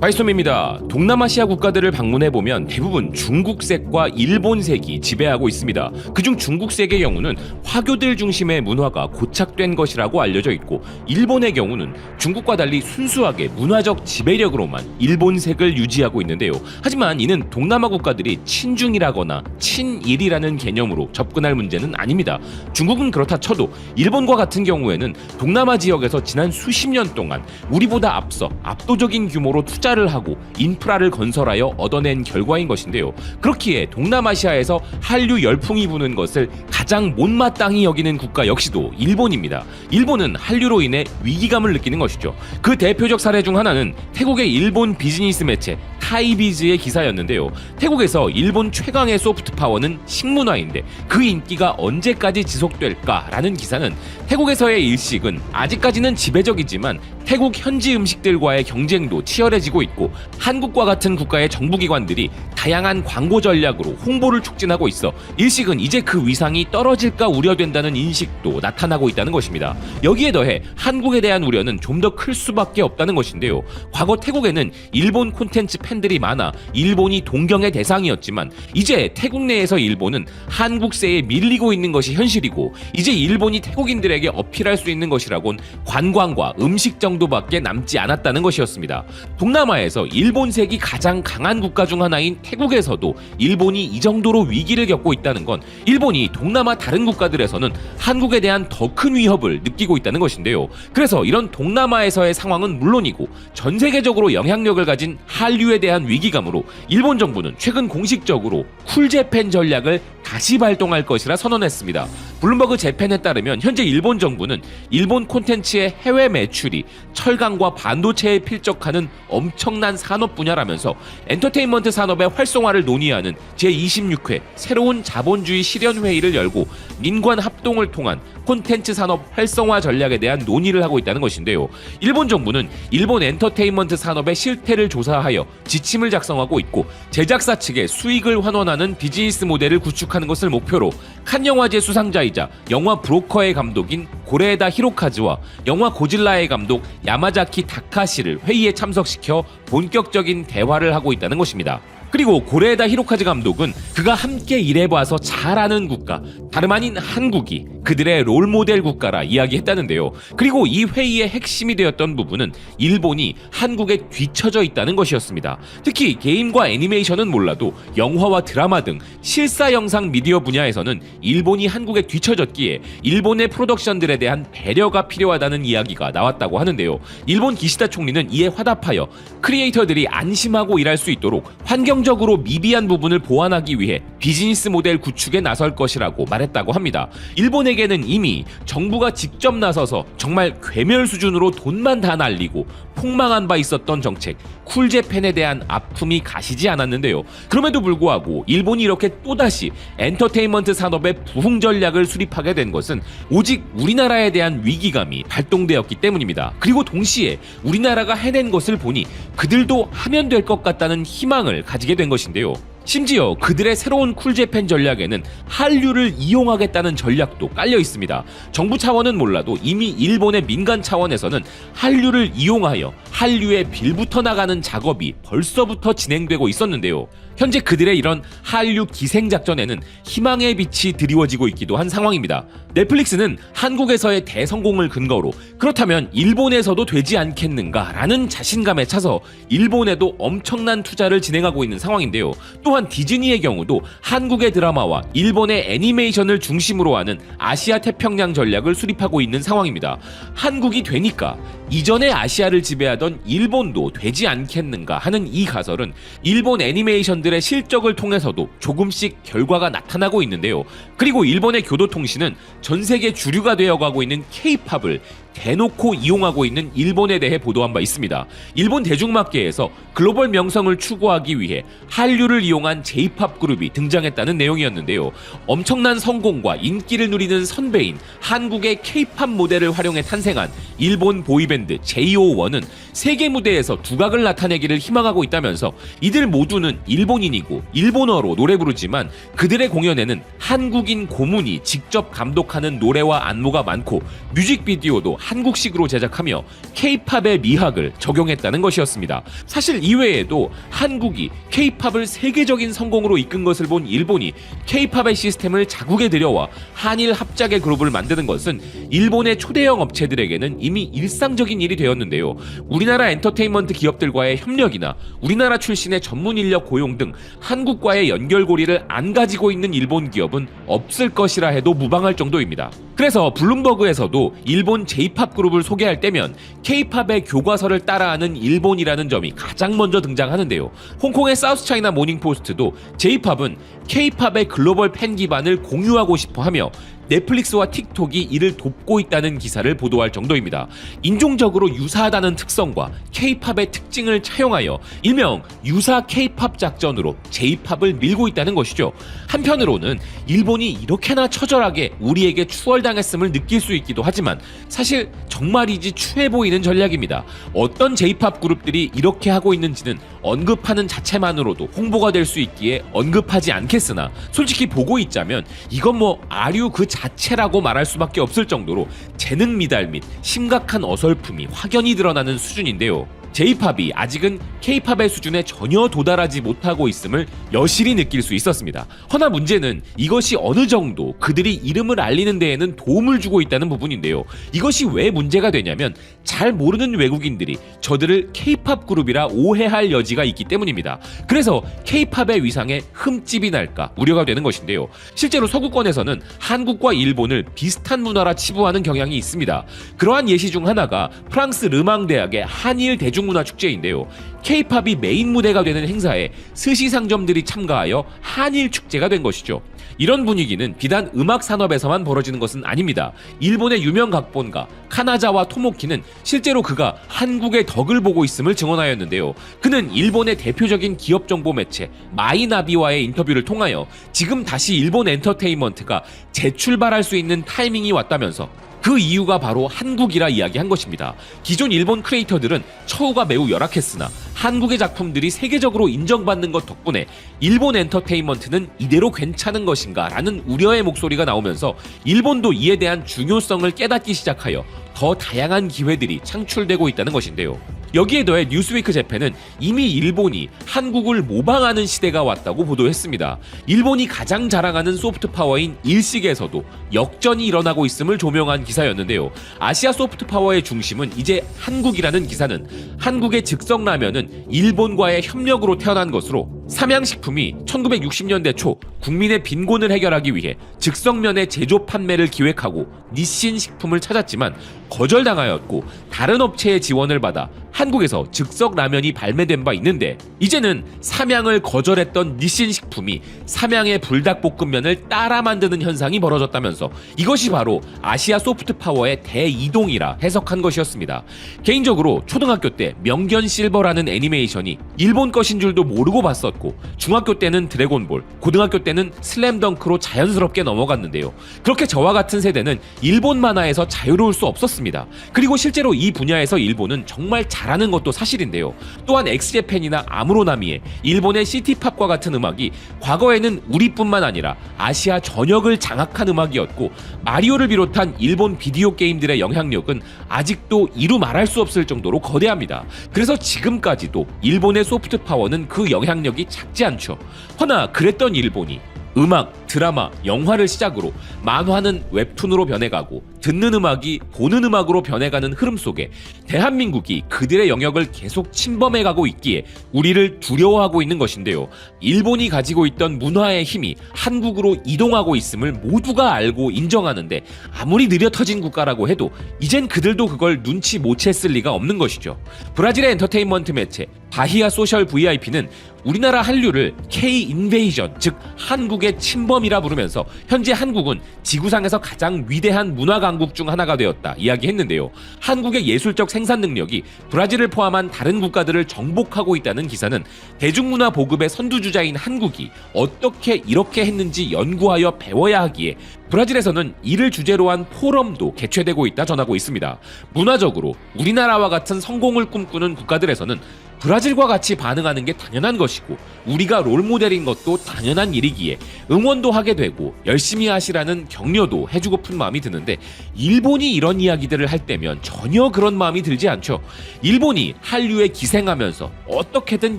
바이소미입니다. 동남아시아 국가들을 방문해보면 대부분 중국색과 일본색이 지배하고 있습니다. 그중 중국색의 경우는 화교들 중심의 문화가 고착된 것이라고 알려져 있고, 일본의 경우는 중국과 달리 순수하게 문화적 지배력으로만 일본색을 유지하고 있는데요. 하지만 이는 동남아 국가들이 친중이라거나 친일이라는 개념으로 접근할 문제는 아닙니다. 중국은 그렇다 쳐도 일본과 같은 경우에는 동남아 지역에서 지난 수십 년 동안 우리보다 앞서 압도적인 규모로 투자를 하고 인프라를 건설하여 얻어낸 결과인 것인데요. 그렇기에 동남아시아에서 한류 열풍이 부는 것을 가장 못마땅히 여기는 국가 역시도 일본입니다. 일본은 한류로 인해 위기감을 느끼는 것이죠. 그 대표적 사례 중 하나는 태국의 일본 비즈니스 매체 타이비즈의 기사였는데요. 태국에서 일본 최강의 소프트 파워는 식문화인데 그 인기가 언제까지 지속될까라는 기사는 태국에서의 일식은 아직까지는 지배적이지만 태국 현지 음식들과의 경쟁도 치열해지고 있고, 한국과 같은 국가의 정부기관들이 다양한 광고 전략으로 홍보를 촉진하고 있어 일식은 이제 그 위상이 떨어질까 우려된다는 인식도 나타나고 있다는 것입니다. 여기에 더해 한국에 대한 우려는 좀 더 클 수밖에 없다는 것인데요. 과거 태국에는 일본 콘텐츠 팬들이 많아 일본이 동경의 대상이었지만 이제 태국 내에서 일본은 한국세에 밀리고 있는 것이 현실이고, 이제 일본이 태국인들에게 어필할 수 있는 것이라곤 관광과 음식 정도밖에 남지 않았다는 것이었습니다. 동남아에서 일본색이 가장 강한 국가 중 하나인 태국에서도 일본이 이 정도로 위기를 겪고 있다는 건 일본이 동남아 다른 국가들에서는 한국에 대한 더 큰 위협을 느끼고 있다는 것인데요. 그래서 이런 동남아에서의 상황은 물론이고 전 세계적으로 영향력을 가진 한류에 대한 위기감으로 일본 정부는 최근 공식적으로 쿨재팬 전략을 다시 발동할 것이라 선언했습니다. 블룸버그 재팬에 따르면 현재 일본 정부는 일본 콘텐츠의 해외 매출이 철강과 반도체에 필적하는 엄청난 산업 분야라면서 엔터테인먼트 산업의 활성화를 논의하는 제26회 새로운 자본주의 실현회의를 열고 민관 합동을 통한 콘텐츠 산업 활성화 전략에 대한 논의를 하고 있다는 것인데요. 일본 정부는 일본 엔터테인먼트 산업의 실태를 조사하여 지침을 작성하고 있고, 제작사 측에 수익을 환원하는 비즈니스 모델을 구축하는 것을 목표로 칸 영화제 수상자이자 영화 브로커의 감독인 고레에다 히로카즈와 영화 고질라의 감독 야마자키 다카시를 회의에 참석시켜 본격적인 대화를 하고 있다는 것입니다. 그리고 고레에다 히로카즈 감독은 그가 함께 일해봐서 잘 아는 국가, 다름 아닌 한국이 그들의 롤모델 국가라 이야기했다는데요. 그리고 이 회의의 핵심이 되었던 부분은 일본이 한국에 뒤처져 있다는 것이었습니다. 특히 게임과 애니메이션은 몰라도 영화와 드라마 등 실사 영상 미디어 분야에서는 일본이 한국에 뒤처졌기에 일본의 프로덕션들에 대한 배려가 필요하다는 이야기가 나왔다고 하는데요. 일본 기시다 총리는 이에 화답하여 크리에이터들이 안심하고 일할 수 있도록 환경적으로 미비한 부분을 보완하기 위해 비즈니스 모델 구축에 나설 것이라고 말했다고 합니다. 일본에게는 이미 정부가 직접 나서서 정말 괴멸 수준으로 돈만 다 날리고 폭망한 바 있었던 정책 쿨재팬에 대한 아픔이 가시지 않았는데요. 그럼에도 불구하고 일본이 이렇게 또다시 엔터테인먼트 산업의 부흥 전략을 수립하게 된 것은 오직 우리나라에 대한 위기감이 발동되었기 때문입니다. 그리고 동시에 우리나라가 해낸 것을 보니 그들도 하면 될 것 같다는 희망을 가지게 된 것인데요. 심지어 그들의 새로운 쿨재팬 전략에는 한류를 이용하겠다는 전략도 깔려 있습니다. 정부 차원은 몰라도 이미 일본의 민간 차원에서는 한류를 이용하여 한류에 빌붙어 나가는 작업이 벌써부터 진행되고 있었는데요. 현재 그들의 이런 한류 기생작전에는 희망의 빛이 드리워지고 있기도 한 상황입니다. 넷플릭스는 한국에서의 대성공을 근거로 그렇다면 일본에서도 되지 않겠는가라는 자신감에 차서 일본에도 엄청난 투자를 진행하고 있는 상황인데요. 또한 디즈니의 경우도 한국의 드라마와 일본의 애니메이션을 중심으로 하는 아시아 태평양 전략을 수립하고 있는 상황입니다. 한국이 되니까 이전에 아시아를 지배하던 일본도 되지 않겠는가 하는 이 가설은 일본 애니메이션들의 실적을 통해서도 조금씩 결과가 나타나고 있는데요. 그리고 일본의 교도통신은 전 세계 주류가 되어가고 있는 K-팝을 대놓고 이용하고 있는 일본에 대해 보도한 바 있습니다. 일본 대중음악계에서 글로벌 명성을 추구하기 위해 한류를 이용한 J-팝 그룹이 등장했다는 내용이었는데요. 엄청난 성공과 인기를 누리는 선배인 한국의 K-팝 모델을 활용해 탄생한 일본 보이밴드 보이밴드 JO1은 세계 무대에서 두각을 나타내기를 희망하고 있다면서 이들 모두는 일본인이고 일본어로 노래 부르지만 그들의 공연에는 한국인 고문이 직접 감독하는 노래와 안무가 많고 뮤직비디오도 한국식으로 제작하며 K-팝의 미학을 적용했다는 것이었습니다. 사실 이외에도 한국이 K-팝을 세계적인 성공으로 이끈 것을 본 일본이 K-팝의 시스템을 자국에 들여와 한일 합작의 그룹을 만드는 것은 일본의 초대형 업체들에게는 이미 일상적인 일이 되었는데요. 우리나라 엔터테인먼트 기업들과의 협력이나 우리나라 출신의 전문 인력 고용 등 한국과의 연결고리를 안 가지고 있는 일본 기업은 없을 것이라 해도 무방할 정도입니다. 그래서 블룸버그에서도 일본 J-팝 그룹을 소개할 때면 K-팝의 교과서를 따라하는 일본이라는 점이 가장 먼저 등장하는데요. 홍콩의 사우스차이나 모닝포스트도 J-팝은 K-팝의 글로벌 팬 기반을 공유하고 싶어 하며 넷플릭스와 틱톡이 이를 돕고 있다는 기사를 보도할 정도입니다. 인종적으로 유사하다는 특성과 K-팝의 특징을 차용하여 일명 유사 K-팝 작전으로 J-팝을 밀고 있다는 것이죠. 한편으로는 일본이 이렇게나 처절하게 우리에게 추월당했음을 느낄 수 있기도 하지만 사실 정말이지 추해 보이는 전략입니다. 어떤 J-팝 그룹들이 이렇게 하고 있는지는 언급하는 자체만으로도 홍보가 될 수 있기에 언급하지 않겠으나 솔직히 보고 있자면 이건 뭐 아류 그 자체라고 말할 수밖에 없을 정도로 재능 미달 및 심각한 어설픔이 확연히 드러나는 수준인데요. J-팝이 아직은 K-팝의 수준에 전혀 도달하지 못하고 있음을 여실히 느낄 수 있었습니다. 허나 문제는 이것이 어느 정도 그들이 이름을 알리는 데에는 도움을 주고 있다는 부분인데요. 이것이 왜 문제가 되냐면 잘 모르는 외국인들이 저들을 K-팝 그룹이라 오해할 여지가 있기 때문입니다. 그래서 K-팝의 위상에 흠집이 날까 우려가 되는 것인데요. 실제로 서구권에서는 한국과 일본을 비슷한 문화라 치부하는 경향이 있습니다. 그러한 예시 중 하나가 프랑스 르망대학의 한일 대중문화축제인데요. K-팝이 메인 무대가 되는 행사에 스시 상점들이 참가하여 한일 축제가 된 것이죠. 이런 분위기는 비단 음악 산업에서만 벌어지는 것은 아닙니다. 일본의 유명 각본가 카나자와 토모키는 실제로 그가 한국의 덕을 보고 있음을 증언하였는데요. 그는 일본의 대표적인 기업 정보 매체 마이나비와의 인터뷰를 통하여 지금 다시 일본 엔터테인먼트가 재출발할 수 있는 타이밍이 왔다면서 그 이유가 바로 한국이라 이야기한 것입니다. 기존 일본 크리에이터들은 처우가 매우 열악했으나 한국의 작품들이 세계적으로 인정받는 것 덕분에 일본 엔터테인먼트는 이대로 괜찮은 것인가 라는 우려의 목소리가 나오면서 일본도 이에 대한 중요성을 깨닫기 시작하여 더 다양한 기회들이 창출되고 있다는 것인데요. 여기에 더해 뉴스위크 재팬은 이미 일본이 한국을 모방하는 시대가 왔다고 보도했습니다. 일본이 가장 자랑하는 소프트 파워인 일식에서도 역전이 일어나고 있음을 조명한 기사였는데요. 아시아 소프트 파워의 중심은 이제 한국이라는 기사는 한국의 즉석라면은 일본과의 협력으로 태어난 것으로 삼양식품이 1960년대 초 국민의 빈곤을 해결하기 위해 즉석면의 제조 판매를 기획하고 니신 식품을 찾았지만 거절당하였고 다른 업체의 지원을 받아 한국에서 즉석 라면이 발매된 바 있는데 이제는 삼양을 거절했던 니신 식품이 삼양의 불닭볶음면을 따라 만드는 현상이 벌어졌다면서 이것이 바로 아시아 소프트 파워의 대이동이라 해석한 것이었습니다. 개인적으로 초등학교 때 명견 실버라는 애니메이션이 일본 것인 줄도 모르고 봤었고 중학교 때는 드래곤볼, 고등학교 때는 슬램덩크로 자연스럽게 넘어갔는데요. 그렇게 저와 같은 세대는 일본 만화에서 자유로울 수 없었습니다. 그리고 실제로 이 분야에서 일본은 정말 잘하는 것도 사실인데요. 또한 엑스제팬이나 아무로나미의 일본의 시티팝과 같은 음악이 과거에는 우리뿐만 아니라 아시아 전역을 장악한 음악이었고 마리오를 비롯한 일본 비디오 게임들의 영향력은 아직도 이루 말할 수 없을 정도로 거대합니다. 그래서 지금까지도 일본의 소프트 파워는 그 영향력이 작지 않죠. 허나 그랬던 일본이 음악, 드라마, 영화를 시작으로 만화는 웹툰으로 변해가고 듣는 음악이 보는 음악으로 변해가는 흐름 속에 대한민국이 그들의 영역을 계속 침범해가고 있기에 우리를 두려워하고 있는 것인데요. 일본이 가지고 있던 문화의 힘이 한국으로 이동하고 있음을 모두가 알고 인정하는데 아무리 느려 터진 국가라고 해도 이젠 그들도 그걸 눈치 못 챘을 리가 없는 것이죠. 브라질의 엔터테인먼트 매체 다히아 소셜 VIP는 우리나라 한류를 K-인베이전, 즉 한국의 침범이라 부르면서 현재 한국은 지구상에서 가장 위대한 문화 강국 중 하나가 되었다 이야기했는데요. 한국의 예술적 생산 능력이 브라질을 포함한 다른 국가들을 정복하고 있다는 기사는 대중문화 보급의 선두주자인 한국이 어떻게 이렇게 했는지 연구하여 배워야 하기에 브라질에서는 이를 주제로 한 포럼도 개최되고 있다 전하고 있습니다. 문화적으로 우리나라와 같은 성공을 꿈꾸는 국가들에서는 브라질과 같이 반응하는 게 당연한 것이고 우리가 롤모델인 것도 당연한 일이기에 응원도 하게 되고 열심히 하시라는 격려도 해주고픈 마음이 드는데, 일본이 이런 이야기들을 할 때면 전혀 그런 마음이 들지 않죠. 일본이 한류에 기생하면서 어떻게든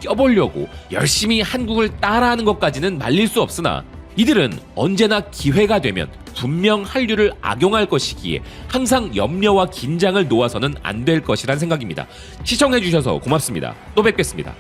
껴보려고 열심히 한국을 따라하는 것까지는 말릴 수 없으나 이들은 언제나 기회가 되면 분명 한류를 악용할 것이기에 항상 염려와 긴장을 놓아서는 안 될 것이란 생각입니다. 시청해주셔서 고맙습니다. 또 뵙겠습니다.